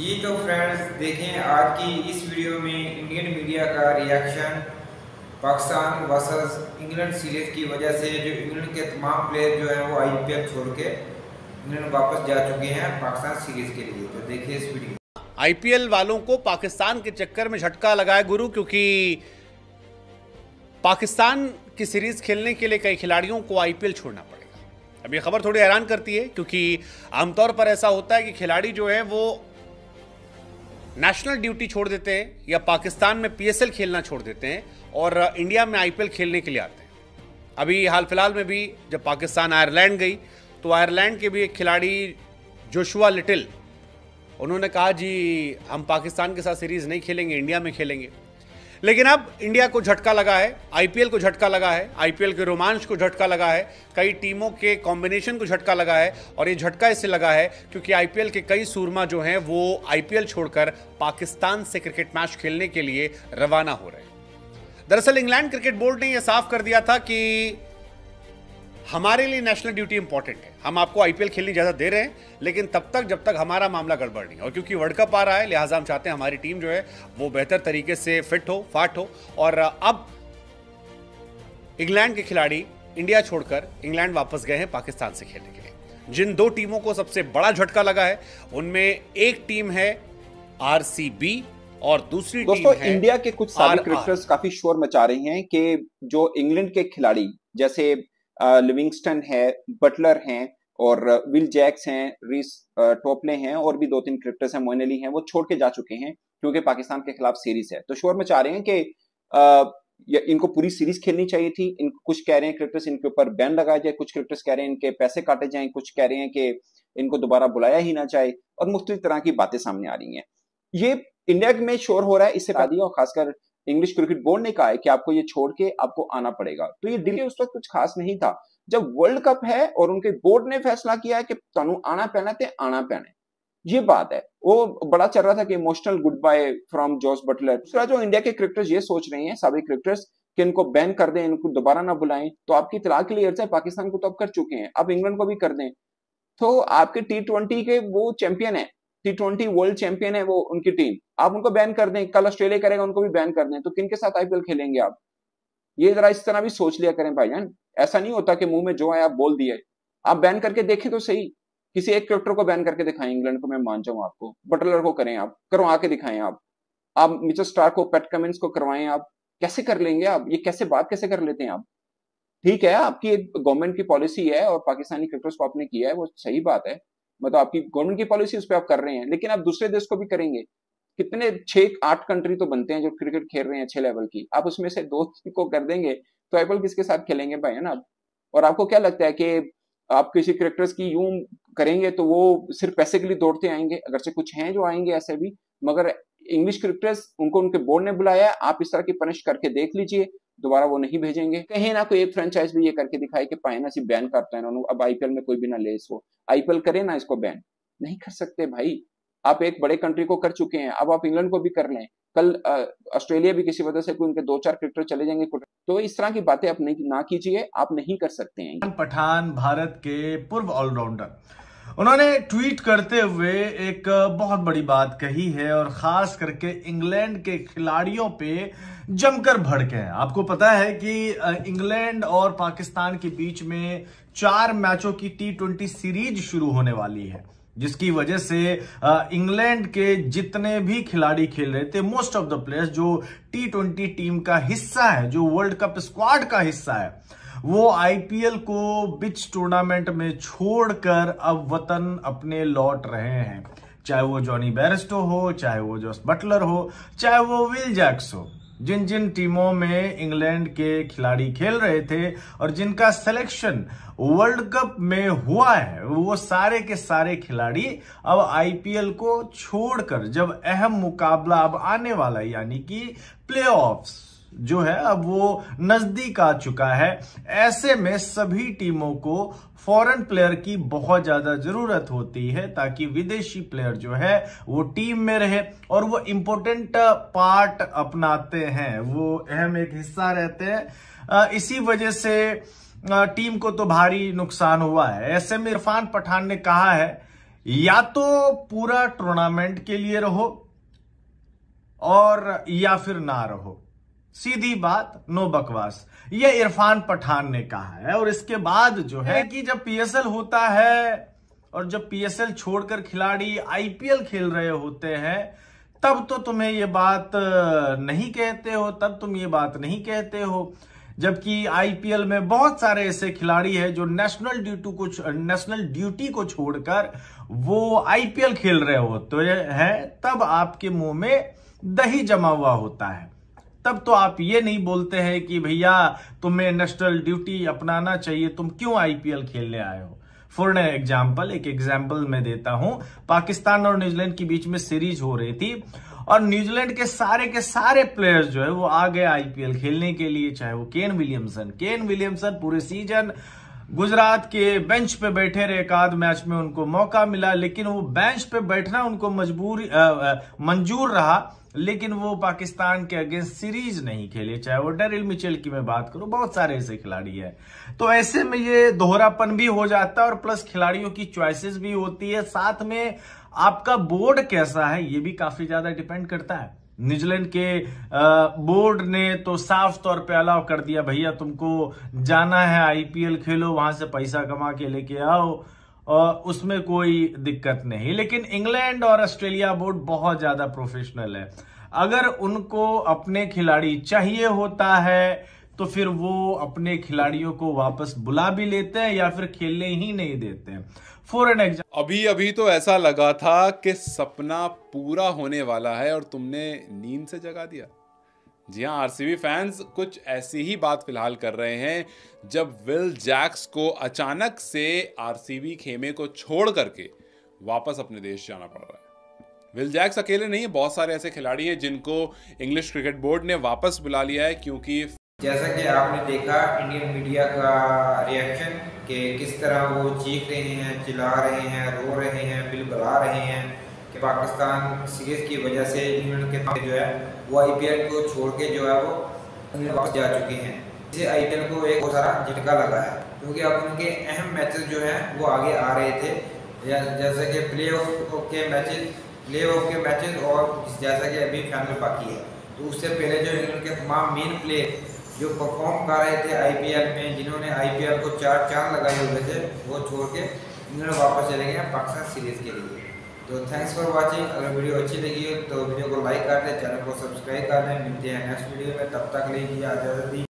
जी तो फ्रेंड्स देखें आज की इस वीडियो में इंडियन मीडिया का reaction Pakistan versus England series की वजह से जो इंग्लैंड के तमाम प्लेयर जो हैं वो आईपीएल छोड़ के इंग्लैंड वापस जा चुके हैं पाकिस्तान सीरीज के लिए। तो देखिए इस वीडियो। आईपीएल वालों को पाकिस्तान के चक्कर में झटका लगाया गुरु, क्योंकि पाकिस्तान की सीरीज खेलने के लिए कई खिलाड़ियों को आईपीएल छोड़ना पड़ेगा। अब ये खबर थोड़ी हैरान करती है, क्योंकि आमतौर पर ऐसा होता है कि खिलाड़ी जो है वो नेशनल ड्यूटी छोड़ देते हैं या पाकिस्तान में पीएसएल खेलना छोड़ देते हैं और इंडिया में आईपीएल खेलने के लिए आते हैं। अभी हाल फिलहाल में भी जब पाकिस्तान आयरलैंड गई तो आयरलैंड के भी एक खिलाड़ी जोशुआ लिटिल, उन्होंने कहा जी हम पाकिस्तान के साथ सीरीज नहीं खेलेंगे, इंडिया में खेलेंगे। लेकिन अब इंडिया को झटका लगा है, आईपीएल को झटका लगा है, आईपीएल के रोमांच को झटका लगा है, कई टीमों के कॉम्बिनेशन को झटका लगा है। और ये झटका इससे लगा है क्योंकि आईपीएल के कई सूरमा जो हैं वो आईपीएल छोड़कर पाकिस्तान से क्रिकेट मैच खेलने के लिए रवाना हो रहे हैं। दरअसल इंग्लैंड क्रिकेट बोर्ड ने यह साफ कर दिया था कि हमारे लिए नेशनल ड्यूटी इंपॉर्टेंट है, हम आपको आईपीएल खेलने की इजाजत दे रहे हैं, लेकिन तब तक जब तक हमारा मामला गड़बड़ नहीं। और क्योंकि वर्ल्ड कप आ रहा है लिहाजा हम चाहते हैं हमारी टीम जो है वो बेहतर तरीके से फिट हो, फाट हो। और अब इंग्लैंड के खिलाड़ी इंडिया छोड़कर इंग्लैंड वापस गए हैं पाकिस्तान से खेलने के लिए। जिन दो टीमों को सबसे बड़ा झटका लगा है उनमें एक टीम है आरसीबी और दूसरी टीम है इंडिया के कुछ साबिक क्रिकेटर्स काफी शोर मचा रहे हैं कि जो इंग्लैंड के खिलाड़ी जैसे लिविंगस्टन है, बटलर हैं और विल जैक्स हैं, रीस टोपले हैं और भी दो तीन क्रिकेटर्स हैं, मोइन अली हैं, वो छोड़ के जा चुके हैं क्योंकि पाकिस्तान के खिलाफ सीरीज है। तो शोर मचा रहे हैं कि इनको पूरी सीरीज खेलनी चाहिए थी। कुछ कह रहे हैं क्रिकेटर्स इनके ऊपर बैन लगाया जाए, कुछ क्रिकेटर्स कह रहे हैं इनके पैसे काटे जाएं, कुछ कह रहे हैं कि इनको दोबारा बुलाया ही ना जाए और मुख्तलिफ तरह की बातें सामने आ रही हैं। ये इंडिया में शोर हो रहा है, इससे पहले और खासकर इंग्लिश क्रिकेट बोर्ड ने कहा है कि आपको ये छोड़ के आपको आना पड़ेगा। तो ये डिले उस वक्त कुछ खास नहीं था जब वर्ल्ड कप है और उनके बोर्ड ने फैसला किया है कि तुहानू आना पैना ते आना पैना। ये बात है। वो बड़ा चल रहा था कि emotional goodbye from Jos Buttler. दूसरा जो इंडिया के क्रिकेटर्स ये सोच रहे हैं, साबिक क्रिकेटर्स, कि इनको बैन कर दें, इनको दोबारा ना बुलाएं, तो आपकी इत्तला के लिए अर्ज है पाकिस्तान को तो अब कर चुके हैं, अब इंग्लैंड को भी कर दें। तो आपके T20 के वो चैंपियन है, T20 वर्ल्ड चैंपियन है वो उनकी टीम, आप उनको बैन कर दें, कल ऑस्ट्रेलिया करेगा उनको भी बैन कर दें, तो किन के साथ आईपीएल खेलेंगे आप? ये जरा इस तरह भी सोच लिया करें भाईजान। ऐसा नहीं होता कि मुंह में जो है आप बोल दिए। आप बैन करके देखें तो सही, किसी एक क्रिकेटर को बैन करके दिखाएं इंग्लैंड को, मैं मान जाऊं आपको। बटलर को करें, आप करवा के दिखाएं, आप मिचेल स्टार्क को, पैट कमिंस को करवाएं। आप कैसे कर लेंगे? आप ये कैसे बात कैसे कर लेते हैं आप? ठीक है, आपकी एक गवर्नमेंट की पॉलिसी है और पाकिस्तानी क्रिकेटर्स को आपने किया है, वो सही बात है, मतलब आपकी गवर्नमेंट की पॉलिसी उस पर आप कर रहे हैं, लेकिन आप दूसरे देश को भी करेंगे। कितने 6-8 कंट्री तो बनते हैं जो क्रिकेट खेल रहे हैं अच्छे लेवल की, आप उसमें से 2 को कर देंगे तो आईपीएल किसके साथ खेलेंगे भाई, है ना? और आपको क्या लगता है कि आप किसी क्रिकेटर्स की यूं करेंगे तो वो सिर्फ पैसे के लिए दौड़ते आएंगे? अगर से कुछ हैं जो आएंगे ऐसे भी, मगर इंग्लिश क्रिकेटर्स उनको उनके बोर्ड ने बुलाया है, आप इस तरह की पनिश करके देख लीजिए, दोबारा वो नहीं भेजेंगे। कहीं ना कोई एक फ्रेंचाइज भी ये करके दिखाए कि पाए ना सी बैन करता है ना, अब आईपीएल में कोई भी ना ले इसको, आईपीएल करे ना इसको बैन। नहीं कर सकते भाई, आप एक बड़े कंट्री को कर चुके हैं, अब आप इंग्लैंड को भी कर लें, कल ऑस्ट्रेलिया भी किसी वजह से कोई उनके 2-4 क्रिकेटर चले जाएंगे, तो इस तरह की बातें आप नहीं ना कीजिए, आप नहीं कर सकते हैं। पठान भारत के पूर्व ऑलराउंडर, उन्होंने ट्वीट करते हुए एक बहुत बड़ी बात कही है और खास करके इंग्लैंड के खिलाड़ियों पे जमकर भड़के हैं। आपको पता है कि इंग्लैंड और पाकिस्तान के बीच में 4 मैचों की T20 सीरीज शुरू होने वाली है, जिसकी वजह से इंग्लैंड के जितने भी खिलाड़ी खेल रहे थे, मोस्ट ऑफ द प्लेयर्स जो T20 टीम का हिस्सा है, जो वर्ल्ड कप स्क्वाड का हिस्सा है, वो आईपीएल को बिच टूर्नामेंट में छोड़कर अब वतन अपने लौट रहे हैं। चाहे वो जॉनी बेयरस्टो हो, चाहे वो जॉस बटलर हो, चाहे वो विल जैक्स हो, जिन जिन टीमों में इंग्लैंड के खिलाड़ी खेल रहे थे और जिनका सिलेक्शन वर्ल्ड कप में हुआ है, वो सारे के सारे खिलाड़ी अब आईपीएल को छोड़कर, जब अहम मुकाबला अब आने वाला है, यानी कि प्लेऑफ्स जो है अब वो नजदीक आ चुका है, ऐसे में सभी टीमों को फॉरेन प्लेयर की बहुत ज्यादा जरूरत होती है ताकि विदेशी प्लेयर जो है वो टीम में रहे और वो इंपॉर्टेंट पार्ट अपनाते हैं, वो अहम एक हिस्सा रहते हैं। इसी वजह से टीम को तो भारी नुकसान हुआ है। ऐसे में इरफान पठान ने कहा है या तो पूरा टूर्नामेंट के लिए रहो और या फिर ना रहो। सीधी बात, नो बकवास। ये इरफान पठान ने कहा है। और इसके बाद जो है कि जब पीएसएल होता है और जब पीएसएल छोड़कर खिलाड़ी आईपीएल खेल रहे होते हैं, तब तो तुम्हें ये बात नहीं कहते हो, तब तुम ये बात नहीं कहते हो। जबकि आईपीएल में बहुत सारे ऐसे खिलाड़ी हैं जो नेशनल ड्यूटी को छोड़कर वो आईपीएल खेल रहे होते हैं, तब आपके मुंह में दही जमा हुआ होता है। तब तो आप ये नहीं बोलते हैं कि भैया तुम्हें नेशनल ड्यूटी अपनाना चाहिए, तुम क्यों आईपीएल खेलने आए हो। फॉर एग्जाम्पल, एक एग्जाम्पल मैं देता हूं। पाकिस्तान और न्यूजीलैंड के बीच में सीरीज हो रही थी और न्यूजीलैंड के सारे प्लेयर्स जो है वो आ गए आईपीएल खेलने के लिए। चाहे वो केन विलियमसन पूरे सीजन गुजरात के बेंच पे बैठे रहे, एक आध मैच में उनको मौका मिला, लेकिन वो बेंच पे बैठना उनको मंजूर रहा, लेकिन वो पाकिस्तान के अगेंस्ट सीरीज नहीं खेले। चाहे वो डेरिल मिचेल की मैं बात करूं, बहुत सारे ऐसे खिलाड़ी हैं। तो ऐसे में ये दोहरापन भी हो जाता है और प्लस खिलाड़ियों की चॉइसेस भी होती है। साथ में आपका बोर्ड कैसा है ये भी काफी ज्यादा डिपेंड करता है। न्यूजीलैंड के बोर्ड ने तो साफ तौर पे अलाउ कर दिया, भैया तुमको जाना है आईपीएल खेलो, वहां से पैसा कमा के लेके आओ, और उसमें कोई दिक्कत नहीं। लेकिन इंग्लैंड और ऑस्ट्रेलिया बोर्ड बहुत ज्यादा प्रोफेशनल है। अगर उनको अपने खिलाड़ी चाहिए होता है तो फिर वो अपने खिलाड़ियों को वापस बुला भी लेते हैं या फिर खेलने ही नहीं देते हैं। फॉर एन एग्जाम्पल, अभी तो ऐसा लगा था कि सपना पूरा होने वाला है और तुमने नींद से जगा दिया। जी हाँ, आरसीबी फैंस कुछ ऐसी ही बात फिलहाल कर रहे हैं जब विल जैक्स को अचानक से आरसीबी खेमे को छोड़ करके वापस अपने देश जाना पड़ रहा है। विल जैक्स अकेले नहीं है, बहुत सारे ऐसे खिलाड़ी हैं जिनको इंग्लिश क्रिकेट बोर्ड ने वापस बुला लिया है, क्योंकि जैसा कि आपने देखा इंडियन मीडिया का रिएक्शन कि किस तरह वो चीख रहे हैं, चिल्ला रहे हैं, रो रहे हैं, बिल बुला रहे हैं कि पाकिस्तान सीरीज की वजह से इंग्लैंड के जो है वो आईपीएल को छोड़ के जो है वो इंग्लैंड वापस जा चुके हैं। इसे आईपीएल को एक बहुत सारा झटका लगा है, क्योंकि अब उनके अहम मैचेस जो हैं वो आगे आ रहे थे, जैसे कि प्ले ऑफ के मैचेस और जैसा कि अभी फाइनल बाकी है। तो उससे पहले जो इंग्लैंड के तमाम मेन प्लेयर जो परफॉर्म कर रहे थे आईपीएल में, जिन्होंने आईपीएल को 4 चांद लगाए हुए थे, वो छोड़ के इंग्लैंड वापस चले गए पाकिस्तान सीरीज के लिए। तो थैंक्स फॉर वाचिंग। अगर वीडियो अच्छी लगी हो तो वीडियो को लाइक कर दें, चैनल को सब्सक्राइब कर दें। मिलते हैं नेक्स्ट वीडियो में, तब तक लीजिए इजाज़त।